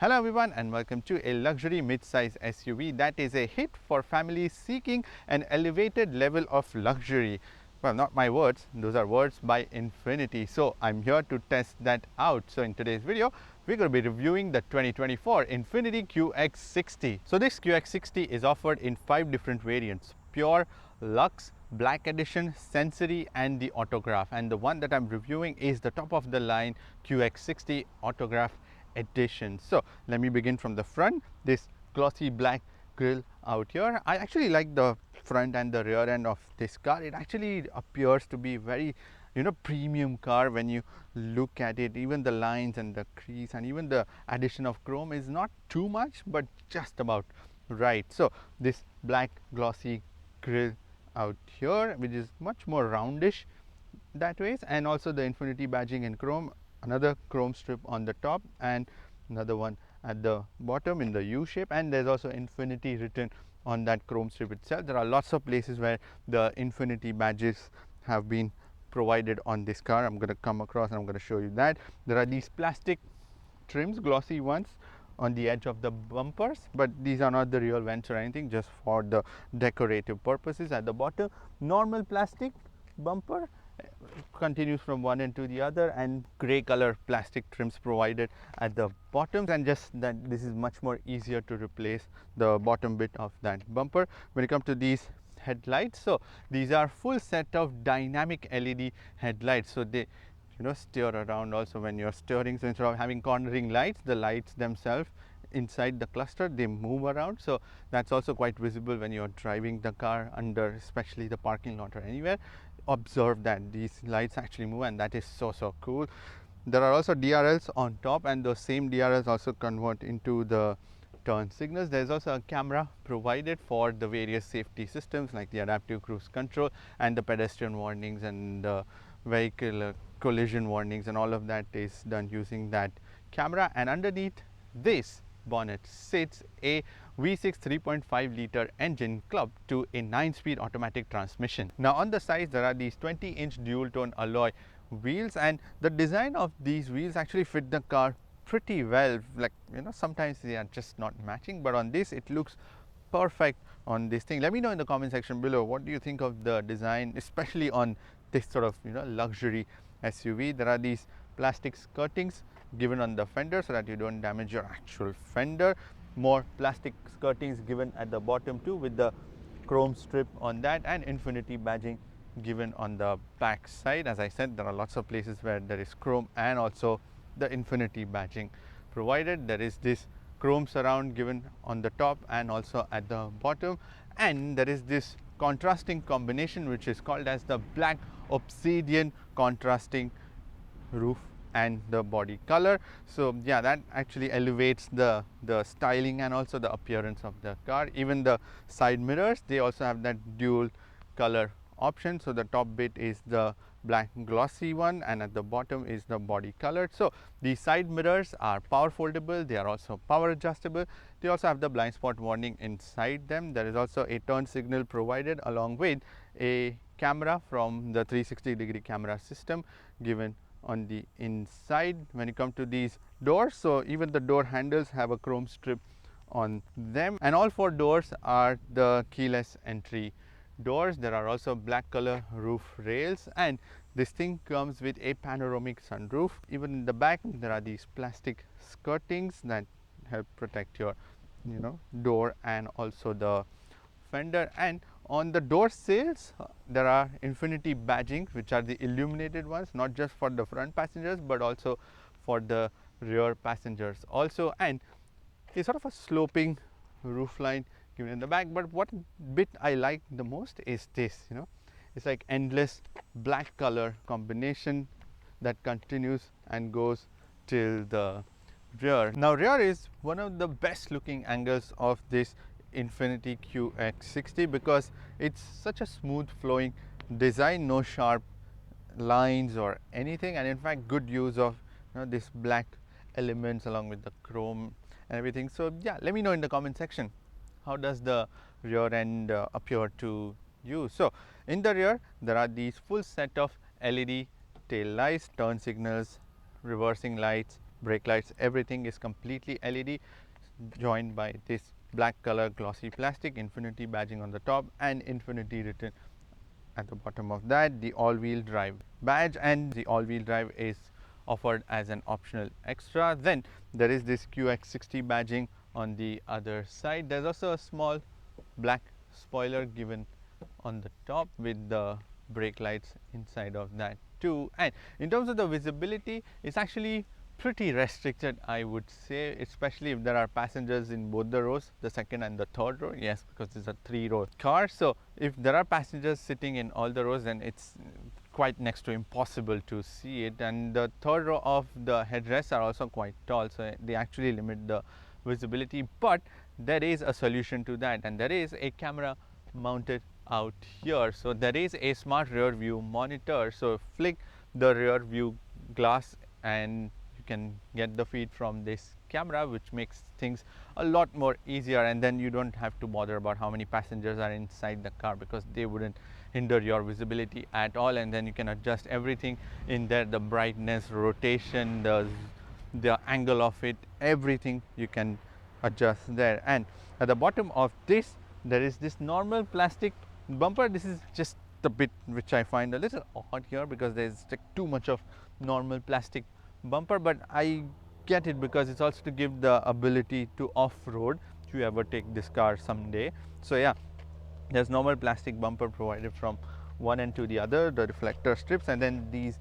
Hello everyone and welcome to a luxury mid-size SUV that is a hit for families seeking an elevated level of luxury. Well, not my words, those are words by Infiniti. So I'm here to test that out. So in today's video, we're going to be reviewing the 2024 Infiniti QX60. So this QX60 is offered in 5 different variants: Pure, Luxe, Black Edition, Sensory and the Autograph. And the one that I'm reviewing is the top of the line QX60 Autograph edition. So let me begin from the front. This glossy black grille out here, I actually like the front and the rear end of this car. It actually appears to be very premium car when you look at it. Even the lines and the crease and even the addition of chrome is not too much, but just about right. So this black glossy grille out here, which is much more roundish that ways, and also the Infiniti badging in chrome, another chrome strip on the top and another one at the bottom in the U shape, and there's also Infiniti written on that chrome strip itself. There are lots of places where the Infiniti badges have been provided on this car. I'm going to come across and I'm going to show you that. There are these plastic trims, glossy ones on the edge of the bumpers, but these are not the real vents or anything, just for the decorative purposes. At the bottom, normal plastic bumper continues from one end to the other, and gray color plastic trims provided at the bottom, and just that this is much more easier to replace the bottom bit of that bumper. When it comes to these headlights, so these are full set of dynamic LED headlights, so they steer around also when you're steering. So instead of having cornering lights, the lights themselves inside the cluster, they move around, so that's also quite visible when you're driving the car under, especially the parking lot or anywhere. Observe that these lights actually move, and that is so cool. There are also DRLs on top, and those same DRLs also convert into the turn signals. There's also a camera provided for the various safety systems like the adaptive cruise control and the pedestrian warnings and the vehicle collision warnings, and all of that is done using that camera. And underneath this bonnet sits a V6 3.5 liter engine clubbed to a 9-speed automatic transmission. Now on the sides there are these 20-inch dual tone alloy wheels, and the design of these wheels actually fit the car pretty well. Like sometimes they are just not matching, but on this it looks perfect on this thing. Let me know in the comment section below, what do you think of the design, especially on this sort of luxury SUV. There are these plastic skirtings given on the fender so that you don't damage your actual fender. More plastic skirtings given at the bottom too, with the chrome strip on that, and Infiniti badging given on the back side. As I said, there are lots of places where there is chrome and also the Infiniti badging provided. There is this chrome surround given on the top and also at the bottom, and there is this contrasting combination which is called as the black obsidian contrasting roof and the body color. So yeah, that actually elevates the styling and also the appearance of the car. Even the side mirrors, they also have that dual color option. So the top bit is the black glossy one, and at the bottom is the body colored. So the side mirrors are power foldable, they are also power adjustable. They also have the blind spot warning inside them. There is also a turn signal provided along with a camera from the 360-degree camera system given on the inside. When you come to these doors, so even the door handles have a chrome strip on them, and all 4 doors are the keyless entry doors. There are also black color roof rails, and this thing comes with a panoramic sunroof. Even in the back there are these plastic skirtings that help protect your door and also the fender. And on the door sills there are Infiniti badging, which are the illuminated ones, not just for the front passengers but also for the rear passengers also, and a sort of a sloping roof line given in the back. But what bit I like the most is this, it's like endless black color combination that continues and goes till the rear. Now rear is one of the best looking angles of this Infiniti QX60 because it's such a smooth flowing design, no sharp lines or anything, and in fact good use of this black elements along with the chrome and everything. So yeah, let me know in the comment section, how does the rear end appear to you? So in the rear there are these full set of LED tail lights, turn signals, reversing lights, brake lights, everything is completely LED, joined by this black color glossy plastic, Infiniti badging on the top and Infiniti written at the bottom of that. The all-wheel drive badge, and the all-wheel drive is offered as an optional extra. Then there is this QX60 badging on the other side. There's also a small black spoiler given on the top with the brake lights inside of that too. And in terms of the visibility, it's actually pretty restricted, I would say, especially if there are passengers in both the rows, the second and the third row. Yes, because it's a 3-row car. So if there are passengers sitting in all the rows, then it's quite next to impossible to see it. And the third row of the headrests are also quite tall, so they actually limit the visibility. But there is a solution to that, and there is a camera mounted out here. So there is a smart rear view monitor. So flick the rear view glass and you can get the feed from this camera, which makes things a lot more easier, and then you don't have to bother about how many passengers are inside the car, because they wouldn't hinder your visibility at all. And then you can adjust everything in there, the brightness, rotation, the angle of it, everything you can adjust there. And at the bottom of this, there is this normal plastic bumper. This is just the bit which I find a little odd here, because there's like too much of normal plastic bumper, but I get it because it's also to give the ability to off-road if you ever take this car someday. So yeah, there's normal plastic bumper provided from one end to the other, the reflector strips, and then these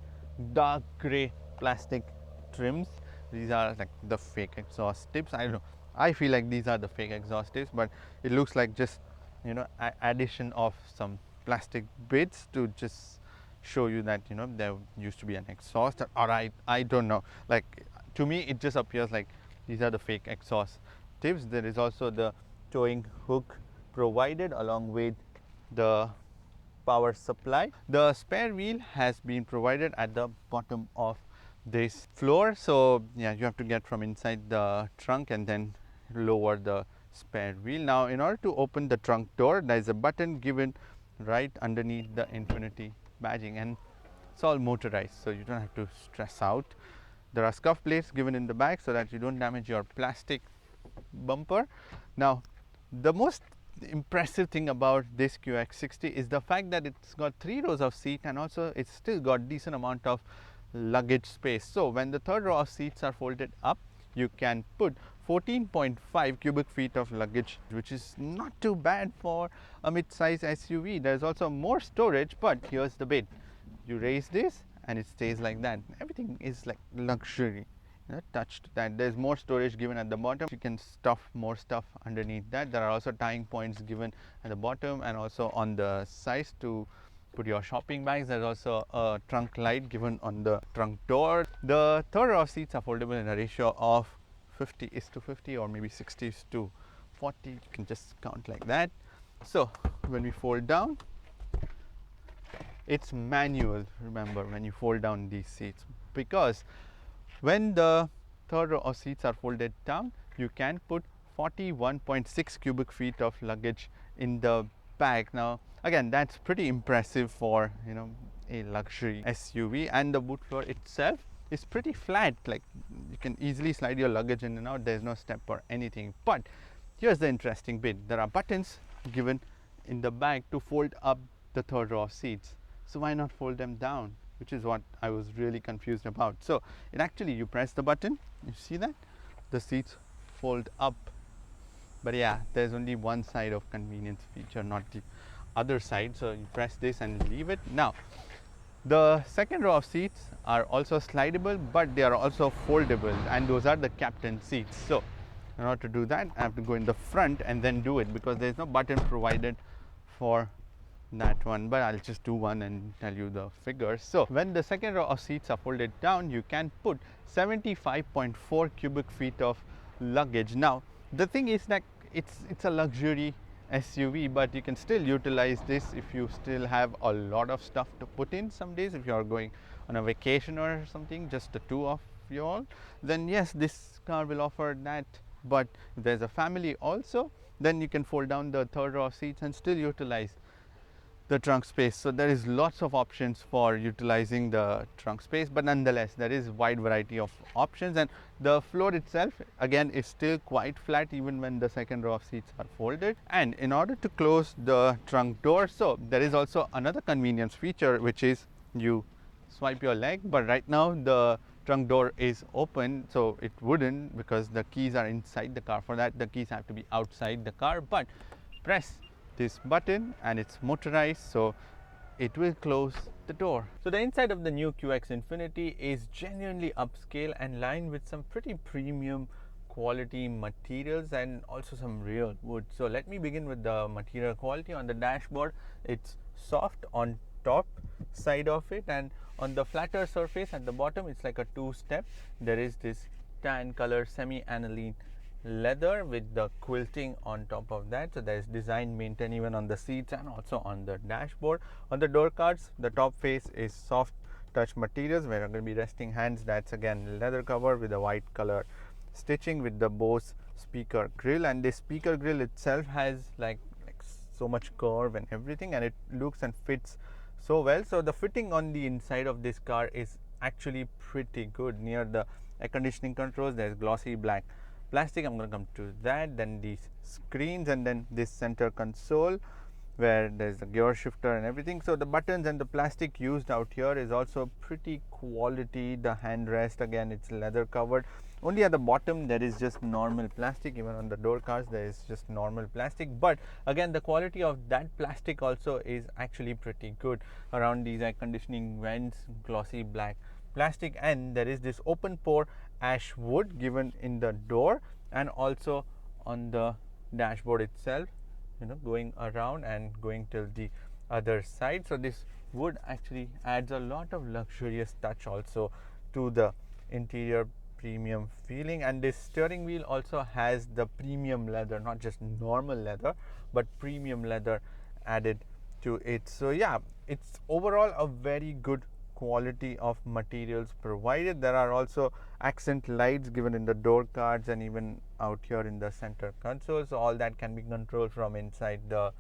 dark gray plastic trims. These are like the fake exhaust tips. I don't know, I feel like these are the fake exhaust tips, but it looks like just, you know, addition of some plastic bits to just show you that, you know, there used to be an exhaust, or I don't know, like to me it just appears like these are the fake exhaust tips. There is also the towing hook provided along with the power supply. The spare wheel has been provided at the bottom of this floor, so yeah, you have to get from inside the trunk and then lower the spare wheel. Now in order to open the trunk door, there is a button given right underneath the Infiniti badging, and it's all motorized, so you don't have to stress out. There are scuff plates given in the back so that you don't damage your plastic bumper. Now the most impressive thing about this QX60 is the fact that it's got 3 rows of seat, and also it's still got decent amount of luggage space. So when the third row of seats are folded up, you can put 14.5 cubic feet of luggage, which is not too bad for a mid-size SUV. There's also more storage, but here's the bit. You raise this and it stays like that. Everything is like luxury, you know, touched that. There's more storage given at the bottom. You can stuff more stuff underneath that. There are also tying points given at the bottom and also on the sides to put your shopping bags. There's also a trunk light given on the trunk door. The third row of seats are foldable in a ratio of 50:50 or maybe 60:40. You can just count like that. So when we fold down, it's manual, remember, when you fold down these seats, because when the third row of seats are folded down, you can put 41.6 cubic feet of luggage in the back. Now again, that's pretty impressive for, you know, a luxury SUV. And the boot floor itself is pretty flat, like you can easily slide your luggage in and out. There's no step or anything. But here's the interesting bit. There are buttons given in the back to fold up the third row of seats. So why not fold them down, which is what I was really confused about. So it actually, you press the button, you see that the seats fold up. But yeah, there's only one side of convenience feature, not the other side. So you press this and leave it. Now the second row of seats are also slidable, but they are also foldable, and those are the captain seats. So in order to do that, I have to go in the front and then do it, because there's no button provided for that one, but I'll just do one and tell you the figures. So when the second row of seats are folded down, you can put 75.4 cubic feet of luggage. Now the thing is that it's a luxury SUV, but you can still utilize this if you still have a lot of stuff to put in some days. If you are going on a vacation or something, just the two of you all, then yes, this car will offer that. But if there's a family also, then you can fold down the third row of seats and still utilize the trunk space. So there is lots of options for utilizing the trunk space, but nonetheless there is wide variety of options, and the floor itself again is still quite flat even when the second row of seats are folded. And in order to close the trunk door, so there is also another convenience feature, which is you swipe your leg, but right now the trunk door is open, so it wouldn't, because the keys are inside the car. For that the keys have to be outside the car, but press this button and it's motorized, so it will close the door. So the inside of the new QX Infiniti is genuinely upscale and lined with some pretty premium quality materials and also some real wood. So let me begin with the material quality. On the dashboard, it's soft on top side of it, and on the flatter surface at the bottom it's like a two-step. There is this tan color semi-aniline leather with the quilting on top of that, so there is design maintained even on the seats and also on the dashboard. On the door cards, the top face is soft touch materials where are going to be resting hands. That's again leather cover with a white color stitching with the Bose speaker grill, and this speaker grill itself has like so much curve and everything, and it looks and fits so well. So the fitting on the inside of this car is actually pretty good. Near the air conditioning controls, there's glossy black plastic. I'm going to come to that. Then these screens, and then this center console where there's the gear shifter and everything. So the buttons and the plastic used out here is also pretty quality. The handrest, again, it's leather covered. Only at the bottom there is just normal plastic. Even on the door cards there is just normal plastic, but again the quality of that plastic also is actually pretty good. Around these air conditioning vents, glossy black plastic, and there is this open pore ash wood given in the door and also on the dashboard itself, going around and going till the other side. So this wood actually adds a lot of luxurious touch also to the interior premium feeling. And this steering wheel also has the premium leather, not just normal leather but premium leather added to it. So yeah, it's overall a very good quality of materials provided. There are also accent lights given in the door cards and even out here in the center console, so all that can be controlled from inside the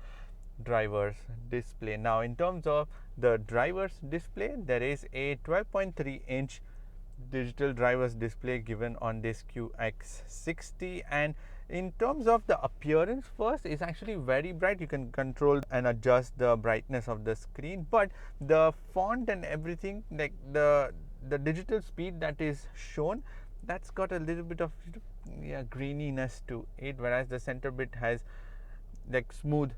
driver's display. Now in terms of the driver's display, there is a 12.3-inch digital driver's display given on this QX60, and in terms of the appearance, first is actually very bright. You can control and adjust the brightness of the screen, but the font and everything, like the digital speed that is shown, that's got a little bit of graininess to it, whereas the center bit has like smooth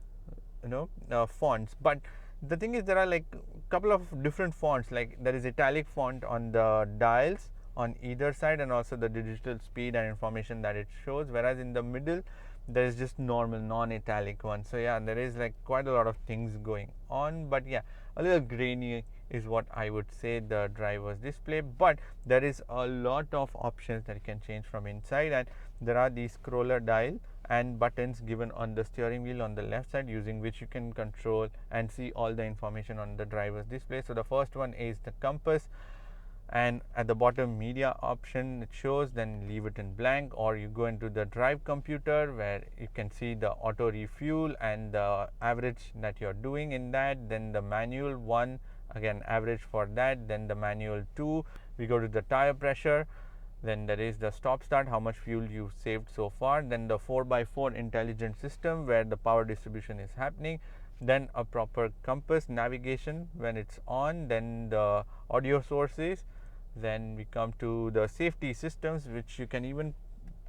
fonts. But the thing is, there are like a couple of different fonts, like there is italic font on the dials on either side and also the digital speed and information that it shows, whereas in the middle there is just normal non-italic one. So yeah, there is like quite a lot of things going on, but yeah, a little grainy is what I would say the driver's display. But there is a lot of options that you can change from inside, and there are these scroller dial and buttons given on the steering wheel on the left side, using which you can control and see all the information on the driver's display. So the first one is the compass, and at the bottom media option it shows, then leave it in blank, or you go into the drive computer where you can see the auto refuel and the average that you're doing in that. Then the manual one, again average for that. Then the manual 2, we go to the tire pressure. Then there is the stop start, how much fuel you saved so far. Then the 4x4 intelligent system where the power distribution is happening. Then a proper compass navigation when it's on. Then the audio sources. Then we come to the safety systems, which you can even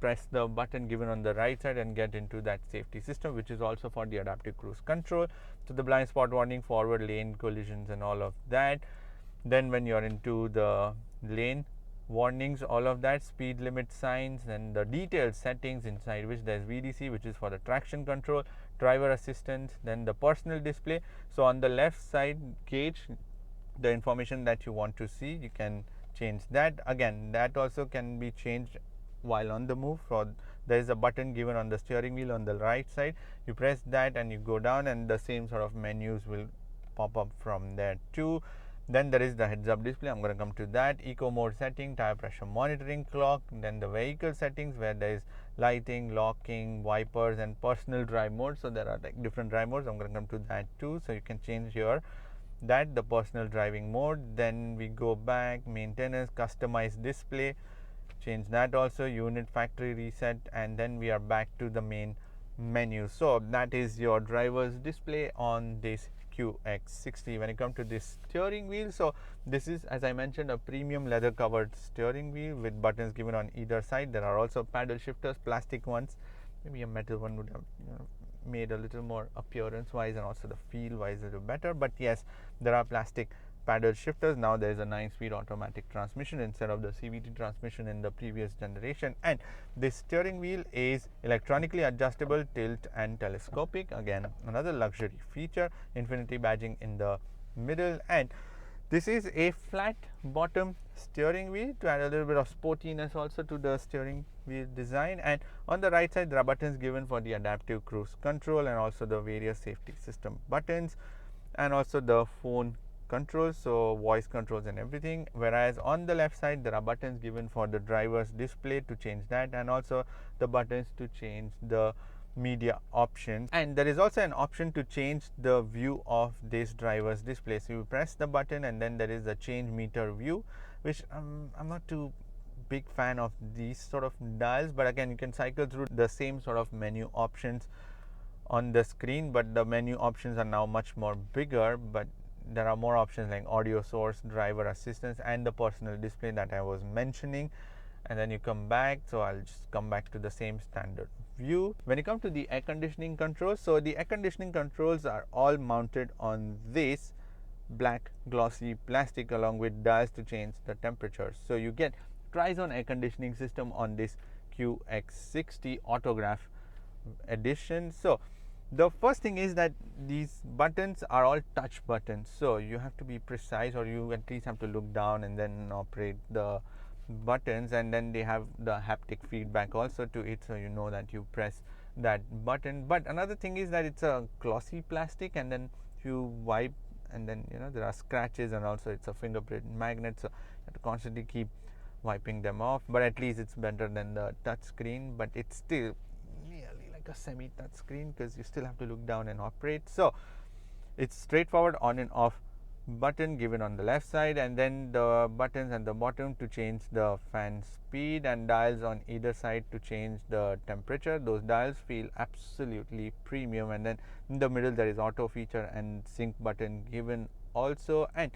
press the button given on the right side and get into that safety system, which is also for the adaptive cruise control. So the blind spot warning, forward lane collisions and all of that. Then when you're into the lane warnings, all of that, speed limit signs, and the detailed settings, inside which there's VDC, which is for the traction control, driver assistance, then the personal display. So on the left side gauge, the information that you want to see, you can change that. Again, that also can be changed while on the move. So there is a button given on the steering wheel on the right side, you press that and you go down, and the same sort of menus will pop up from there too. Then there is the heads up display. I'm going to come to that. Eco mode setting, tire pressure monitoring clock. Then the vehicle settings where there is lighting, locking, wipers, and personal drive mode. So there are like different drive modes. I'm going to come to that too. So you can change here that the personal driving mode. Then we go back, maintenance, customize display, change that also, unit factory reset, and then we are back to the main menu. So that is your driver's display on this QX60. When you come to this steering wheel, so this is, as I mentioned, a premium leather covered steering wheel with buttons given on either side. There are also paddle shifters, plastic ones. Maybe a metal one would have made a little more appearance wise and also the feel wise a little better, but yes, there are plastic paddle shifters. Now there is a 9-speed automatic transmission instead of the CVT transmission in the previous generation, and this steering wheel is electronically adjustable, tilt and telescopic. Again, another luxury feature. Infiniti badging in the middle, and this is a flat bottom steering wheel to add a little bit of sportiness also to the steering wheel design. And on the right side there are buttons given for the adaptive cruise control and also the various safety system buttons and also the phone controls, so voice controls and everything. Whereas on the left side there are buttons given for the driver's display to change that, and also the buttons to change the media options, and there is also an option to change the view of this driver's display. So you press the button and then there is the change meter view, which I'm not too big fan of these sort of dials, but again you can cycle through the same sort of menu options on the screen, but the menu options are now much more bigger, but there are more options like audio source, driver assistance, and the personal display that I was mentioning. And then you come back, so I'll just come back to the same standard view. When you come to the air conditioning controls, so the air conditioning controls are all mounted on this black glossy plastic along with dials to change the temperature. So you get tri-zone air conditioning system on this QX60 Autograph edition. So the first thing is that these buttons are all touch buttons, so you have to be precise, or you at least have to look down and then operate the buttons, and then they have the haptic feedback also to it, so you know that you press that button. But another thing is that it's a glossy plastic, and then you wipe and then there are scratches, and also it's a fingerprint magnet, so you have to constantly keep wiping them off. But at least it's better than the touch screen, but it's still nearly like a semi touch screen because you still have to look down and operate. So it's straightforward on and off button given on the left side, and then the buttons at the bottom to change the fan speed, and dials on either side to change the temperature. Those dials feel absolutely premium. And then in the middle there is auto feature and sync button given also, and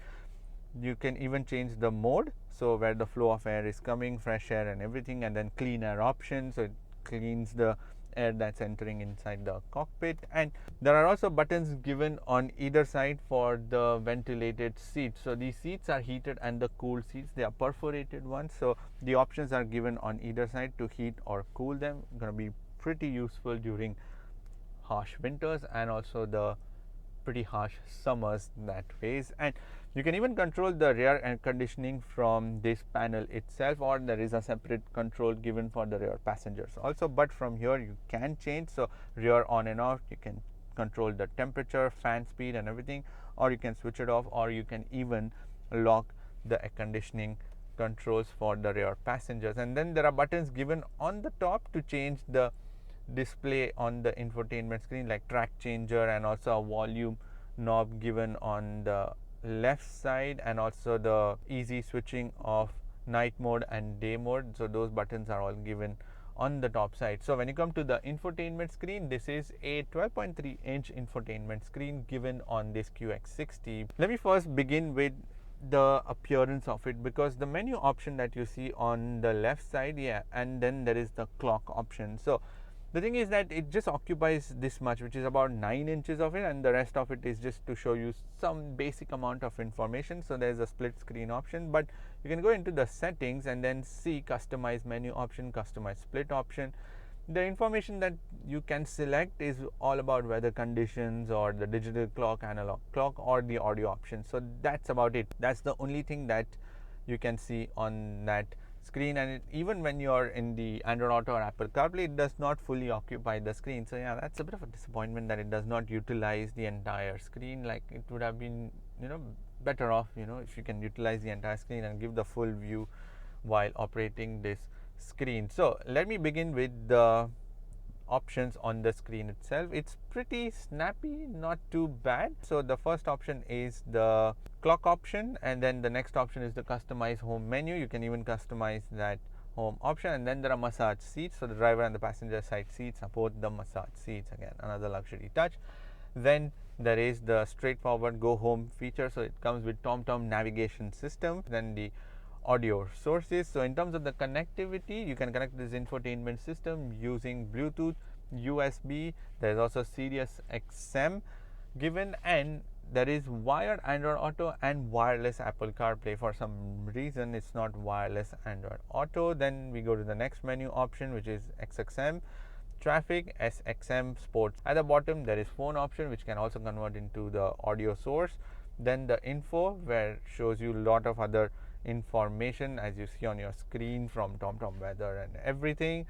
you can even change the mode, so where the flow of air is coming, fresh air and everything, and then clean air option, so it cleans the air that's entering inside the cockpit. And there are also buttons given on either side for the ventilated seats. So these seats are heated and the cooled seats, they are perforated ones, so the options are given on either side to heat or cool them. Going to be pretty useful during harsh winters and also the pretty harsh summers that phase. And you can even control the rear air conditioning from this panel itself, or there is a separate control given for the rear passengers also, but from here you can change. So rear on and off, you can control the temperature, fan speed and everything, or you can switch it off, or you can even lock the air conditioning controls for the rear passengers. And then there are buttons given on the top to change the display on the infotainment screen, like track changer, and also a volume knob given on the left side, and also the easy switching of night mode and day mode. So those buttons are all given on the top side. So when you come to the infotainment screen, this is a 12.3-inch infotainment screen given on this QX60. Let me first begin with the appearance of it, because the menu option that you see on the left side, and then there is the clock option. So the thing is that it just occupies this much, which is about 9 inches of it, and the rest of it is just to show you some basic amount of information. So there is a split screen option, but you can go into the settings and then see customize menu option, customize split option. The information that you can select is all about weather conditions or the digital clock, analog clock, or the audio option. So that's about it. That's the only thing that you can see on that screen. And even when you're in the Android Auto or Apple CarPlay, it does not fully occupy the screen. So yeah, that's a bit of a disappointment that it does not utilize the entire screen. Like, it would have been better off, you know, if you can utilize the entire screen and give the full view while operating this screen. So let me begin with the options on the screen itself. It's pretty snappy, not too bad. So the first option is the clock option, and then the next option is the customize home menu. You can even customize that home option, and then there are massage seats. So the driver and the passenger side seats support the massage seats, again another luxury touch. Then there is the straightforward go home feature, so it comes with TomTom navigation system. Then the audio sources. So in terms of the connectivity, you can connect this infotainment system using Bluetooth, USB. There is also Sirius XM given, and there is wired Android Auto and wireless Apple CarPlay. For some reason it's not wireless Android Auto. Then we go to the next menu option, which is XXM traffic, SXM sports. At the bottom there is phone option, which can also convert into the audio source. Then the info, where shows you a lot of other information as you see on your screen, from TomTom weather and everything.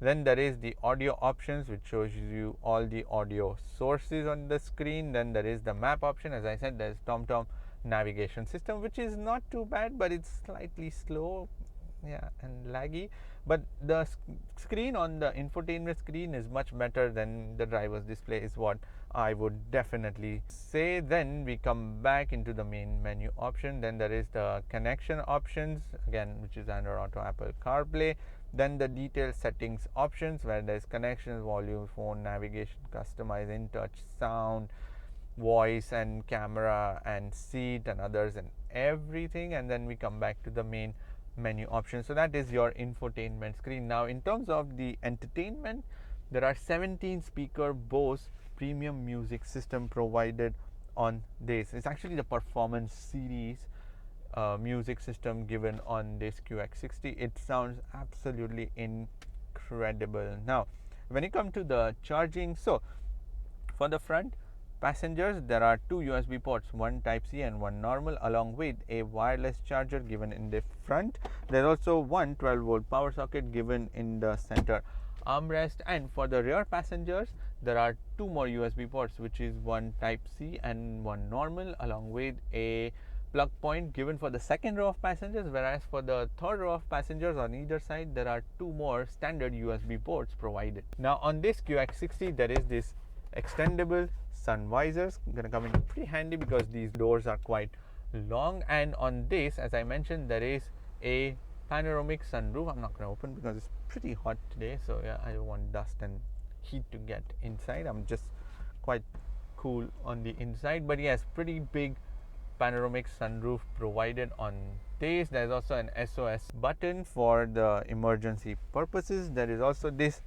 Then there is the audio options, which shows you all the audio sources on the screen. Then there is the map option. As I said, there's TomTom navigation system, which is not too bad, but it's slightly slow, yeah, and laggy. But the screen on the infotainment screen is much better than the driver's display, is what I would definitely say. Then we come back into the main menu option. Then there is the connection options, again, which is Android Auto, Apple CarPlay. Then the detailed settings options, where there's connections, volume, phone, navigation, customize, in touch, sound, voice and camera and seat and others and everything. And then we come back to the main menu option. So that is your infotainment screen. Now in terms of the entertainment, there are 17 speaker Bose premium music system provided on this. It's actually the performance series music system given on this QX60. It sounds absolutely incredible. Now when you come to the charging, so for the front passengers, there are two USB ports, one type C and one normal, along with a wireless charger given in the front. There's also one 12-volt power socket given in the center armrest. And for the rear passengers, there are two more USB ports, which is one type C and one normal, along with a plug point given for the second row of passengers, whereas for the third row of passengers on either side, there are two more standard USB ports provided. Now on this QX60, there is this extendable sun visors, going to come in pretty handy because these doors are quite long. And on this, as I mentioned, there is a panoramic sunroof. I'm not going to open because it's pretty hot today, so yeah, I don't want dust and heat to get inside. I'm just quite cool on the inside, but yes, pretty big panoramic sunroof provided on this. There's also an SOS button for the emergency purposes. There is also this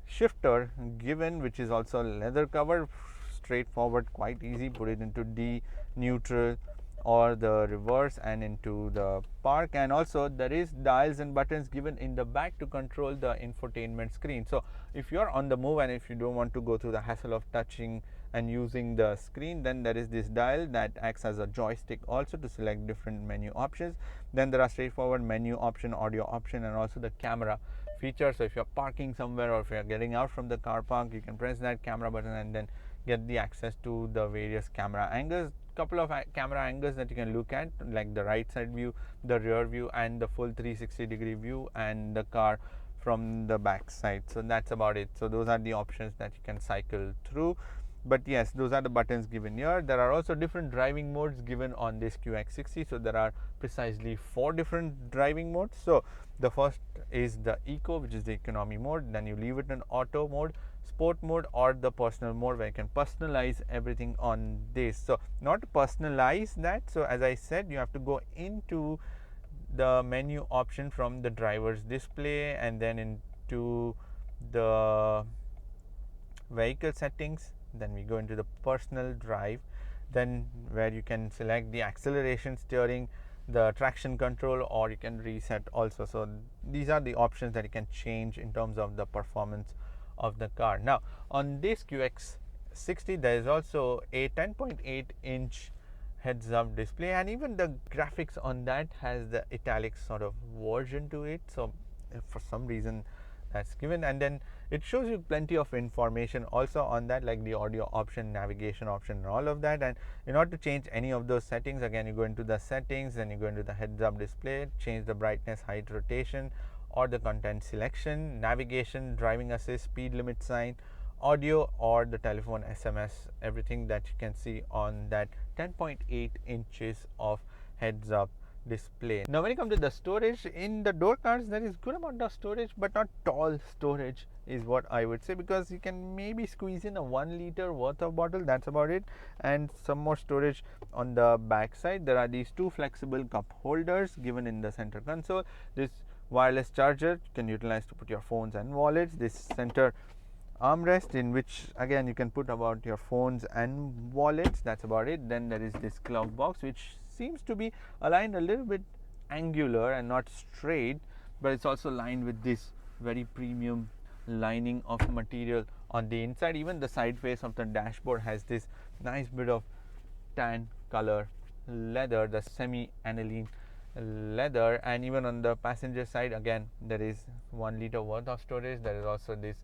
shifter given, which is also leather covered, straightforward, quite easy. Put it into D, neutral, or the reverse and into the park. And also there is dials and buttons given in the back to control the infotainment screen. So if you're on the move and if you don't want to go through the hassle of touching and using the screen, then there is this dial that acts as a joystick also to select different menu options. Then there are straightforward menu option, audio option, and also the camera feature. So if you're parking somewhere or if you're getting out from the car park, you can press that camera button and then get the access to the various camera angles. Couple of camera angles that you can look at, like the right side view, the rear view, and the full 360-degree view, and the car from the back side. So that's about it. So those are the options that you can cycle through. But yes, those are the buttons given here. There are also different driving modes given on this QX60. So there are precisely 4 different driving modes. So the first is the Eco, which is the economy mode. Then you leave it in auto mode, sport mode, or the personal mode, where you can personalize everything on this. So not to personalize that, so as I said, you have to go into the menu option from the driver's display and then into the vehicle settings. Then we go into the personal drive, then where you can select the acceleration, steering, the traction control, or you can reset also. So these are the options that you can change in terms of the performance of the car. Now on this QX60, there is also a 10.8 inch heads up display, and even the graphics on that has the italic sort of version to it. So if for some reason that's given, and then it shows you plenty of information also on that, like the audio option, navigation option, and all of that. And in order to change any of those settings, again you go into the settings, then you go into the heads up display, change the brightness, height, rotation, or the content selection, navigation, driving assist, speed limit sign, audio, or the telephone SMS, everything that you can see on that 10.8 inches of heads up display. Now when you come to the storage, in the door cards there is good amount of storage, but not tall storage is what I would say, because you can maybe squeeze in a 1 liter worth of bottle, that's about it. And some more storage on the back side. There are these two flexible cup holders given in the center console. This wireless charger you can utilize to put your phones and wallets. This center armrest in which again you can put about your phones and wallets, that's about it. Then there is this glove box which seems to be aligned a little bit angular and not straight, but it's also lined with this very premium lining of material on the inside. Even the side face of the dashboard has this nice bit of tan color leather, the semi aniline leather. And even on the passenger side, again there is 1 liter worth of storage. There is also this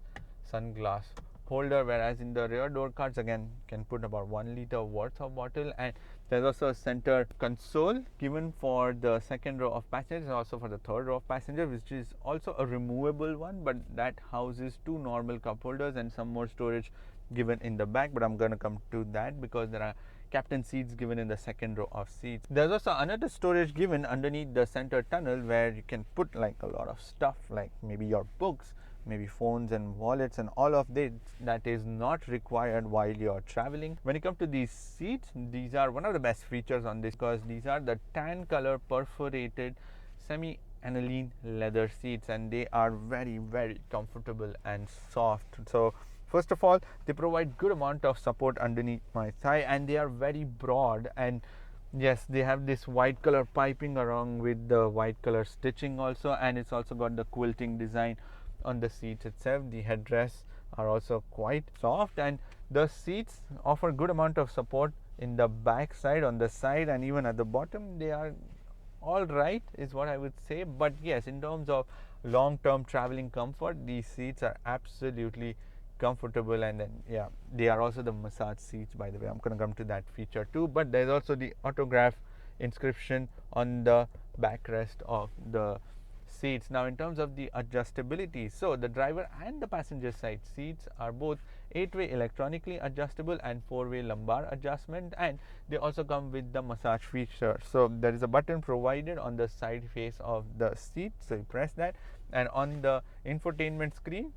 sunglass holder, whereas in the rear door cards again you can put about 1 liter worth of bottle. And there's also a center console given for the second row of passengers and also for the third row of passengers, which is also a removable one, but that houses two normal cup holders and some more storage given in the back. But I'm going to come to that because there are captain seats given in the second row of seats. There's also another storage given underneath the center tunnel where you can put like a lot of stuff, like maybe your books, maybe phones and wallets and all of this that is not required while you're traveling. When you come to these seats, these are one of the best features on this because these are the tan color perforated semi aniline leather seats, and they are very comfortable and soft. So first of all, they provide good amount of support underneath my thigh, and they are very broad. And yes, they have this white color piping along with the white color stitching also, and it's also got the quilting design on the seats itself. The headrests are also quite soft, and the seats offer good amount of support in the back side, on the side, and even at the bottom. They are all right is what I would say. But yes, in terms of long-term traveling comfort, these seats are absolutely comfortable. And then yeah, they are also the massage seats, by the way. I'm going to come to that feature too. But there's also the autograph inscription on the backrest of the seats. Now in terms of the adjustability, so the driver and the passenger side seats are both 8-way electronically adjustable and 4-way lumbar adjustment, and they also come with the massage feature. So there is a button provided on the side face of the seat, so you press that, and on the infotainment screen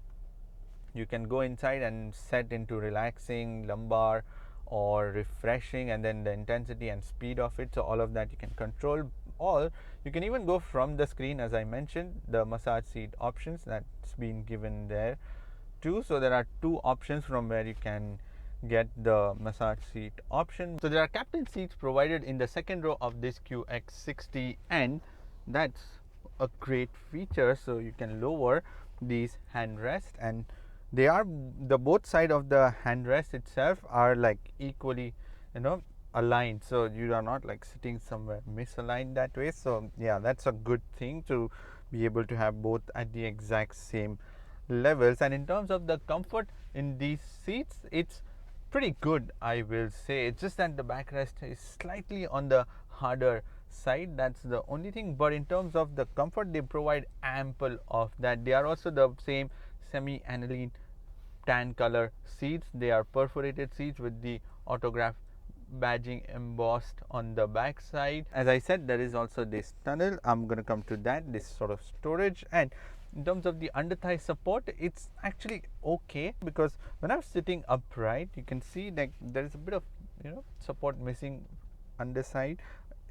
you can go inside and set into relaxing, lumbar, or refreshing, and then the intensity and speed of it. So all of that you can control. Or you can even go from the screen, as I mentioned, the massage seat options that's been given there too. So there are two options from where you can get the massage seat option. So there are captain seats provided in the second row of this QX60, and that's a great feature. So you can lower these handrests, and they are the both side of the handrest itself are like equally, aligned, so you are not like sitting somewhere misaligned that way. So yeah, that's a good thing to be able to have both at the exact same levels. And in terms of the comfort in these seats, it's pretty good, I will say. It's just that the backrest is slightly on the harder side, that's the only thing. But in terms of the comfort, they provide ample of that. They are also the same semi aniline tan color seats. They are perforated seats with the autograph badging embossed on the back side. As I said, there is also this tunnel. I'm going to come to that, this sort of storage. And in terms of the under thigh support, it's actually okay, because when I'm sitting upright, you can see that there is a bit of support missing underside,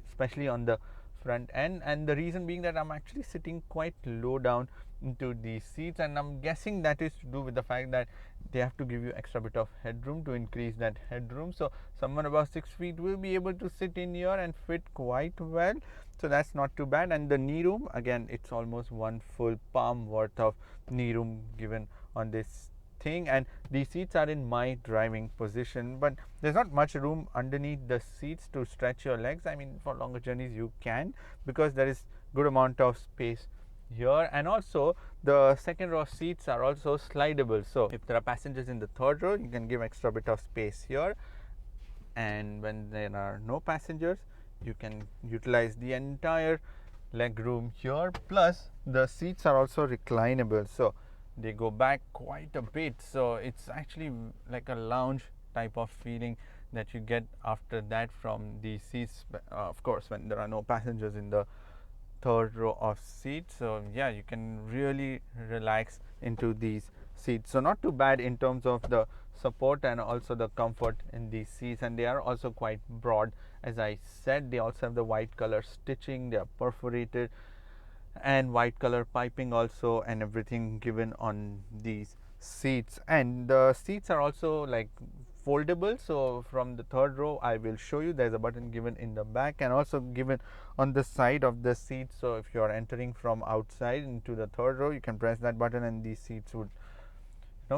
especially on the front end. And the reason being that I'm actually sitting quite low down into these seats, and I'm guessing that is to do with the fact that they have to give you extra bit of headroom to increase that headroom. So someone above 6 feet will be able to sit in here and fit quite well, so that's not too bad. And the knee room, again, it's almost one full palm worth of knee room given on this thing. And these seats are in my driving position, but there's not much room underneath the seats to stretch your legs. I mean, for longer journeys you can, because there is good amount of space here, and also the second row seats are also slidable. So if there are passengers in the third row, you can give extra bit of space here, and when there are no passengers, you can utilize the entire leg room here. Plus the seats are also reclinable, so they go back quite a bit, so it's actually like a lounge type of feeling that you get after that from the seats, of course when there are no passengers in the third row of seats. So yeah, you can really relax into these seats. So not too bad in terms of the support and also the comfort in these seats, and they are also quite broad. As I said, they also have the white color stitching, they are perforated, and white color piping also, and everything given on these seats. And the seats are also like foldable, so from the third row I will show you, there's a button given in the back and also given on the side of the seat. So if you are entering from outside into the third row, you can press that button and these seats would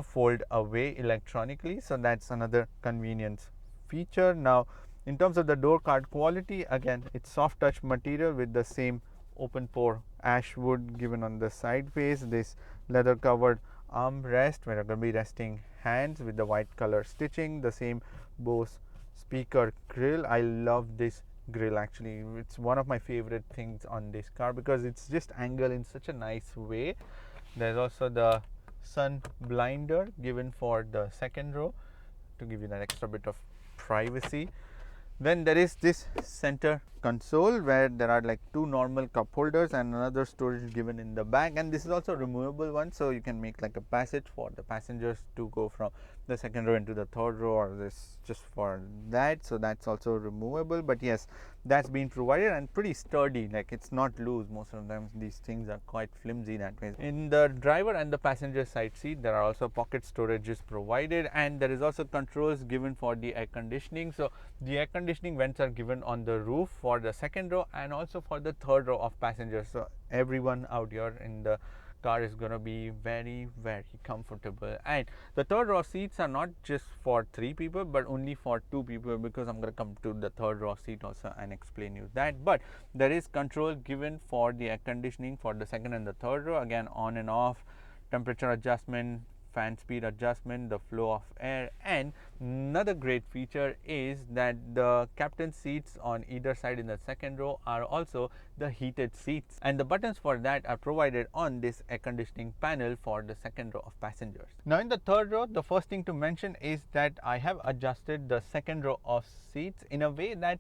fold away electronically. So that's another convenience feature. Now in terms of the door card quality, again it's soft touch material with the same open pore ash wood given on the side face, this leather covered armrest where you're going to be resting hands with the white color stitching, the same Bose speaker grill. I love this grill, actually it's one of my favorite things on this car because it's just angled in such a nice way. There's also the sun blinder given for the second row to give you that extra bit of privacy. Then there is this center console where there are like two normal cup holders and another storage given in the back, and this is also a removable one, so you can make like a passage for the passengers to go from the second row into the third row, or this just for that, so that's also removable. But yes, that's been provided and pretty sturdy, like it's not loose. Most of the times these things are quite flimsy that way. In the driver and the passenger side seat, there are also pocket storages provided, and there is also controls given for the air conditioning. So the air conditioning vents are given on the roof for the second row and also for the third row of passengers, so everyone out here in the car is going to be very comfortable. And the third row seats are not just for 3 people but only for 2 people, because I'm going to come to the third row seat also and explain you that. But there is control given for the air conditioning for the second and the third row, again on and off, temperature adjustment, fan speed adjustment, the flow of air. And another great feature is that the captain seats on either side in the second row are also the heated seats, and the buttons for that are provided on this air conditioning panel for the second row of passengers. Now in the third row, the first thing to mention is that I have adjusted the second row of seats in a way that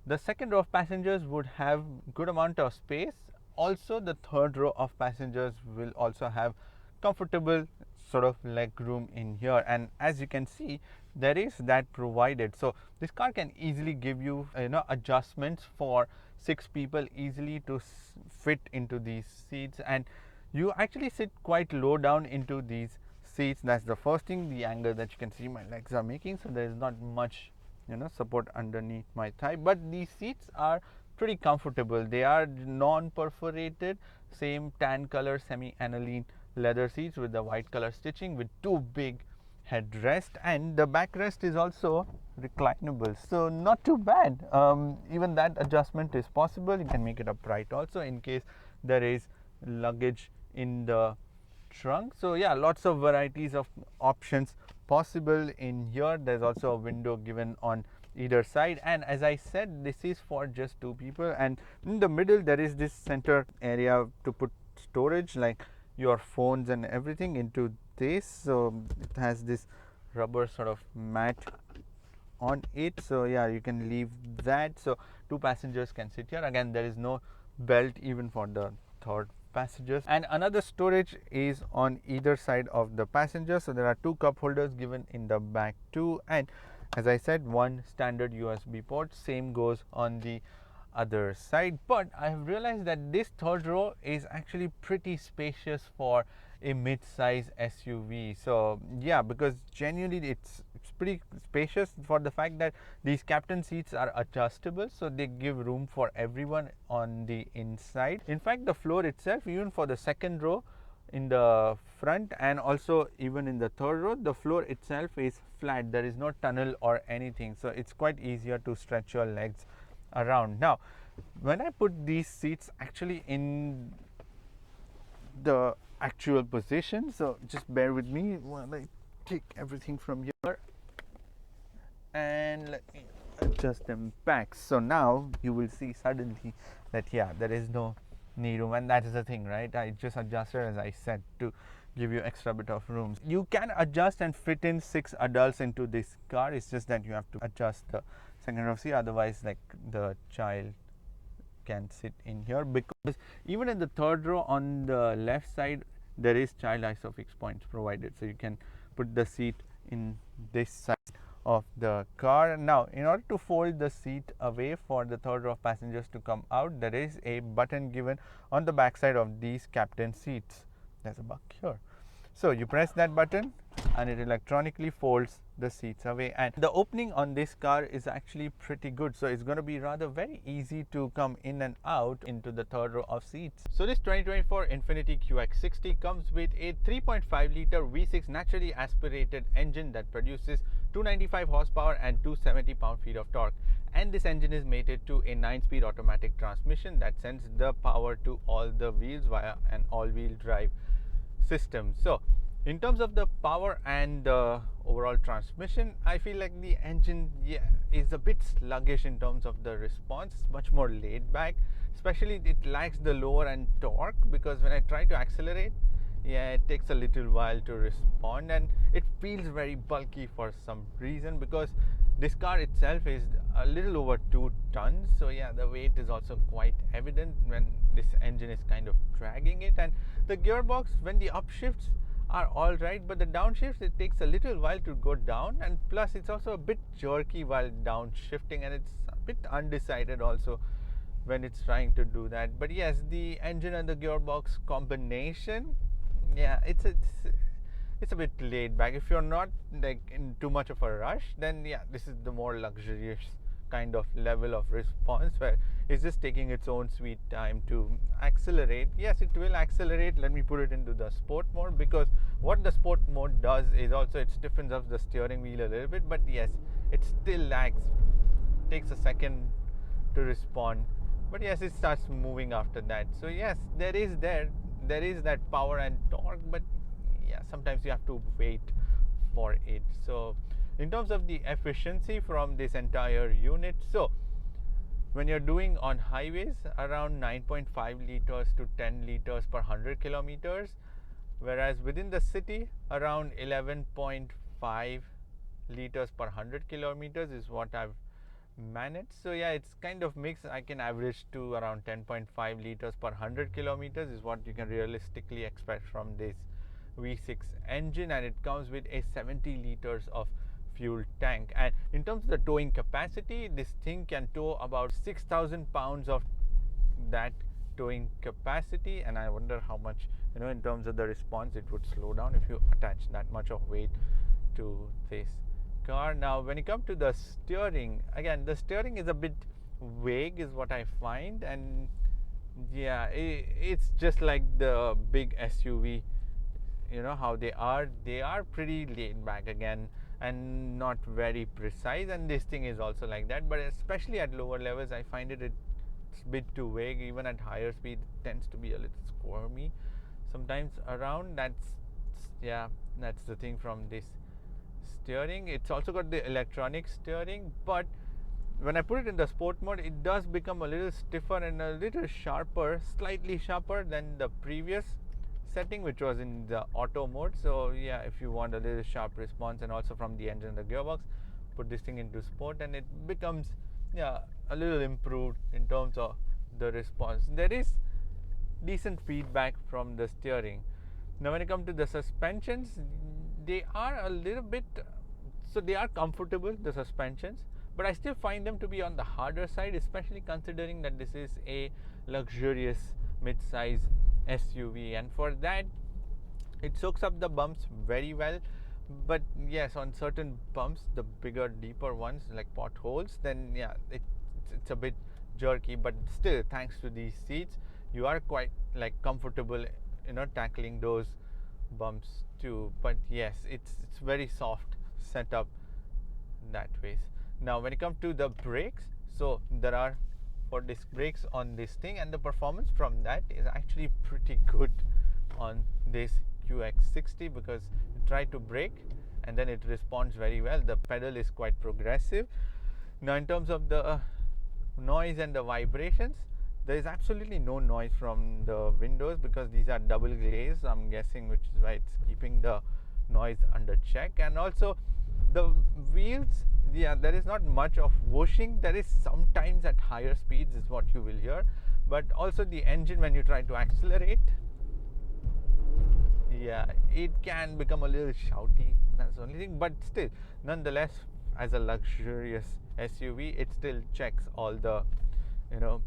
the second row of passengers would have good amount of space. Also the third row of passengers will also have comfortable sort of leg room in here, and as you can see there is that provided. So this car can easily give you adjustments for 6 people easily to fit into these seats, and you actually sit quite low down into these seats. That's the first thing, the angle that you can see my legs are making, so there is not much support underneath my thigh, but these seats are pretty comfortable. They are non-perforated, same tan color semi-aniline leather seats with the white color stitching with 2 big headrest, and the backrest is also reclinable, so not too bad. Even that adjustment is possible. You can make it upright also in case there is luggage in the trunk. So yeah, lots of varieties of options possible in here. There's also a window given on either side, and as I said, this is for just 2 people. And in the middle there is this center area to put storage like your phones and everything into this. So it has this rubber sort of mat on it, so yeah, you can leave that, so 2 passengers can sit here. Again, there is no belt even for the third passengers. And another storage is on either side of the passenger, so there are 2 cup holders given in the back too, and as I said, 1 standard USB port, same goes on the other side. But I have realized that this third row is actually pretty spacious for a mid-size SUV. So yeah, because genuinely it's pretty spacious for the fact that these captain seats are adjustable, so they give room for everyone on the inside. In fact, the floor itself, even for the second row in the front and also even in the third row, the floor itself is flat. There is no tunnel or anything, so it's quite easier to stretch your legs around. Now when I put these seats actually in the actual position. So just bear with me while I take everything from here and let me adjust them back. So now you will see suddenly that yeah, there is no knee room, and that is the thing, right? I just adjusted, as I said, to give you extra bit of room. You can adjust and fit in 6 adults into this car. It's just that you have to adjust the second row seat, otherwise like the child can sit in here, because even in the third row on the left side there is child isofix points provided, so you can put the seat in this side of the car. Now in order to fold the seat away for the third row of passengers to come out, there is a button given on the back side of these captain seats. There's a bug here. So you press that button and it electronically folds the seats away, and the opening on this car is actually pretty good, so it's going to be rather very easy to come in and out into the third row of seats. So this 2024 Infiniti QX60 comes with a 3.5 liter V6 naturally aspirated engine that produces 295 horsepower and 270 pound-feet of torque, and this engine is mated to a 9-speed automatic transmission that sends the power to all the wheels via an all-wheel drive system. So in terms of the power and the overall transmission, I feel like the engine is a bit sluggish in terms of the response. It's much more laid back, especially it lacks the lower end torque, because when I try to accelerate, it takes a little while to respond, and it feels very bulky for some reason, because this car itself is a little over 2 tons. So the weight is also quite evident when this engine is kind of dragging it. And the gearbox, when the upshifts are all right, but the downshifts, it takes a little while to go down, and plus it's also a bit jerky while downshifting, and it's a bit undecided also when it's trying to do that. But yes, the engine and the gearbox combination, it's a bit laid back. If you're not like in too much of a rush, then this is the more luxurious kind of level of response, where it's just taking its own sweet time to accelerate. Yes, it will accelerate. Let me put it into the sport mode, because what the sport mode does is also it stiffens up the steering wheel a little bit, but yes, it still lags, takes a second to respond, but yes, it starts moving after that. So yes, there is that power and torque, but sometimes you have to wait for it. So in terms of the efficiency from this entire unit, so when you're doing on highways, around 9.5 liters to 10 liters per 100 kilometers, whereas within the city around 11.5 liters per 100 kilometers is what I've managed. So it's kind of mixed. I can average to around 10.5 liters per 100 kilometers is what you can realistically expect from this V6 engine, and it comes with a 70 liters of fuel tank. And in terms of the towing capacity, this thing can tow about 6,000 pounds of that towing capacity, and I wonder how much, in terms of the response, it would slow down if you attach that much of weight to this car. Now when you come to the steering, again, the steering is a bit vague is what I find, and it's just like the big SUV, how they are pretty laid back again and not very precise, and this thing is also like that. But especially at lower levels, I find it's a bit too vague. Even at higher speed, it tends to be a little squirmy sometimes around. That's the thing from this steering. It's also got the electronic steering, but when I put it in the sport mode, it does become a little stiffer and a little sharper, slightly sharper than the previous setting, which was in the auto mode. So if you want a little sharp response, and also from the engine and the gearbox, put this thing into sport and it becomes a little improved in terms of the response. There is decent feedback from the steering. Now when it comes to the suspensions, they are a little bit, so they are comfortable, the suspensions, but I still find them to be on the harder side, especially considering that this is a luxurious mid-size SUV, and for that it soaks up the bumps very well. But yes, on certain bumps, the bigger, deeper ones like potholes, then it's a bit jerky, but still, thanks to these seats, you are quite like comfortable, tackling those bumps too. But yes, it's very soft setup that way. Now when it comes to the brakes, so there are 4 disc brakes on this thing, and the performance from that is actually pretty good on this QX60 because you try to brake and then it responds very well. The pedal is quite progressive. Now in terms of the noise and the vibrations, there is absolutely no noise from the windows because these are double glazed, I'm guessing, which is why it's keeping the noise under check. And also the wheels, yeah, there is not much of whooshing. There is sometimes at higher speeds is what you will hear, but also the engine, when you try to accelerate, yeah, it can become a little shouty. That's the only thing, but still, nonetheless, as a luxurious SUV, it still checks all the, you know,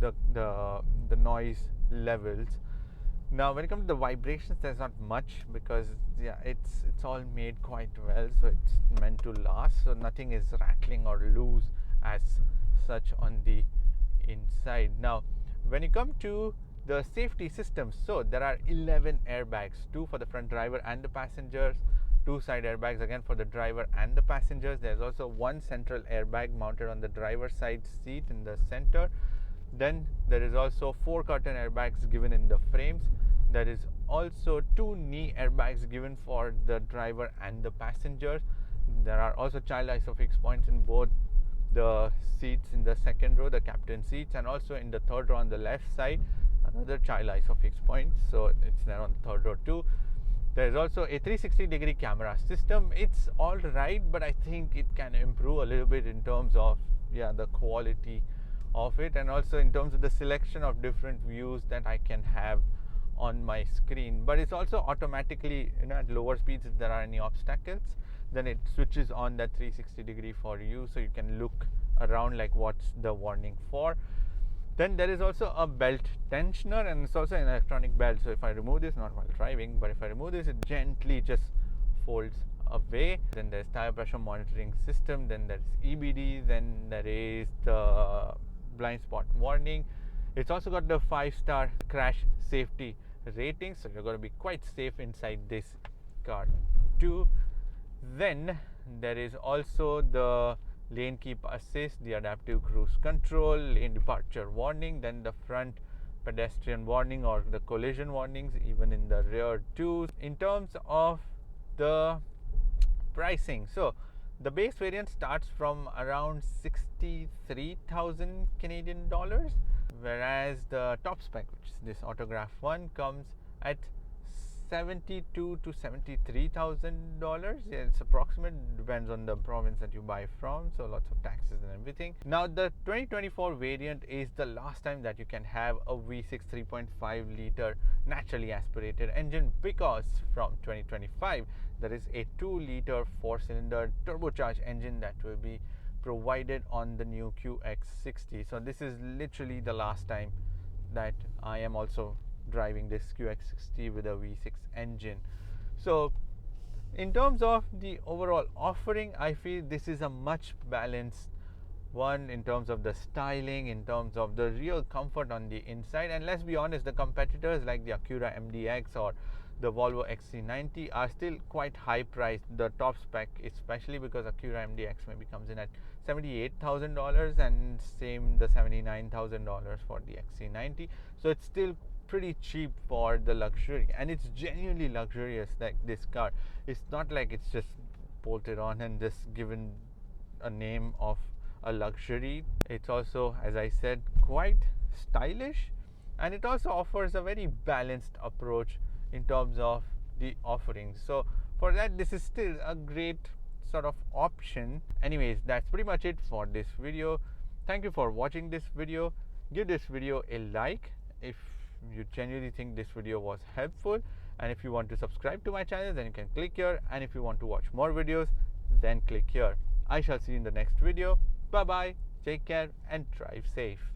the noise levels. Now when it comes to the vibrations, there's not much because yeah, it's all made quite well, so it's meant to last, so nothing is rattling or loose as such on the inside. Now when you come to the safety systems, so there are 11 airbags, 2 for the front driver and the passengers, 2 side airbags again for the driver and the passengers. There's also 1 central airbag mounted on the driver's side seat in the center. Then there is also 4 curtain airbags given in the frames. There is also 2 knee airbags given for the driver and the passengers. There are also child isofix points in both the seats in the second row, the captain seats, and also in the third row on the left side, another child isofix point, so it's there on the third row too. There is also a 360-degree camera system. It's all right, but I think it can improve a little bit in terms of the quality of it, and also in terms of the selection of different views that I can have on my screen. But it's also automatically, at lower speeds, if there are any obstacles, then it switches on that 360-degree for you, so you can look around like what's the warning for. Then there is also a belt tensioner, and it's also an electronic belt. So if I remove this, not while driving, but if I remove this, it gently just folds away. Then there's tire pressure monitoring system, then there's EBD, then there is the blind spot warning. It's also got the 5-star crash safety rating, so you're going to be quite safe inside this car too. Then there is also the lane keep assist, the adaptive cruise control, lane departure warning, then the front pedestrian warning or the collision warnings even in the rear too. In terms of the pricing, so the base variant starts from around 63,000 Canadian dollars, whereas the top spec, which is this Autograph one, comes at $72,000 to $73,000. It's approximate, depends on the province that you buy from, so lots of taxes and everything. Now the 2024 variant is the last time that you can have a V6 3.5 liter naturally aspirated engine, because from 2025 there is a 2 liter 4-cylinder turbocharged engine that will be provided on the new QX60. So this is literally the last time that I am also driving this QX60 with a V6 engine. So in terms of the overall offering, I feel this is a much balanced one in terms of the styling, in terms of the real comfort on the inside. And let's be honest, the competitors like the Acura MDX or the Volvo XC90 are still quite high priced, the top spec especially, because Acura MDX maybe comes in at $78,000 and same the $79,000 for the XC90. So it's still pretty cheap for the luxury, and it's genuinely luxurious. Like this car, it's not like it's just bolted on and just given a name of a luxury. It's also, as I said, quite stylish, and it also offers a very balanced approach in terms of the offerings. So for that, this is still a great sort of option. Anyways, that's pretty much it for this video. Thank you for watching this video. Give this video a like if you genuinely think this video was helpful, and if you want to subscribe to my channel, then you can click here, and if you want to watch more videos, then click here. I shall see you in the next video. Bye bye, take care and drive safe.